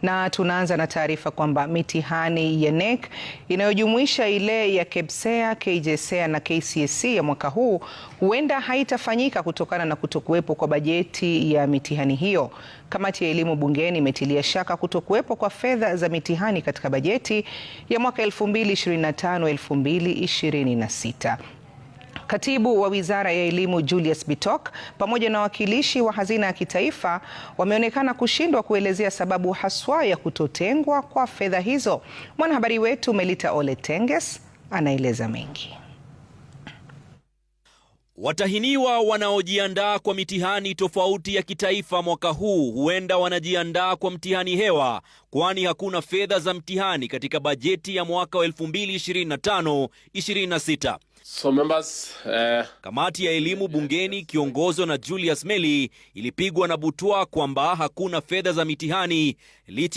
Na tunaanza na taarifa kwamba mitihani ya KNEC inayojumuisha ile ya KPSEA, KJSEA na KCSE ya mwaka huu huenda haitafanyika kutokana na kutokuwepo kwa bajeti ya mitihani hiyo. Kamati ya elimu bungeni imetilia shaka kutokuwepo kwa fedha za mitihani katika bajeti ya mwaka 2025-2026. Katibu wa Wizara ya Elimu Julius Bitok pamoja na wakilishi wa Hazina ya Kitaifa wameonekana kushindwa kuelezea sababu haswa ya kutotengwa kwa fedha hizo. Mwanahabari wetu Melita Ole Tenges anaeleza mengi. Watahiniwa wanaojiandaa kwa mitihani tofauti ya kitaifa mwaka huu huenda wanajiandaa kwa mtihani hewa, kwani hakuna fedha za mtihani katika bajeti ya mwaka 2025-26. Kamati ya elimu bungeni kiongozwa na Julius Meli ilipigwa na butwaa kwamba hakuna fedha za mitihani licha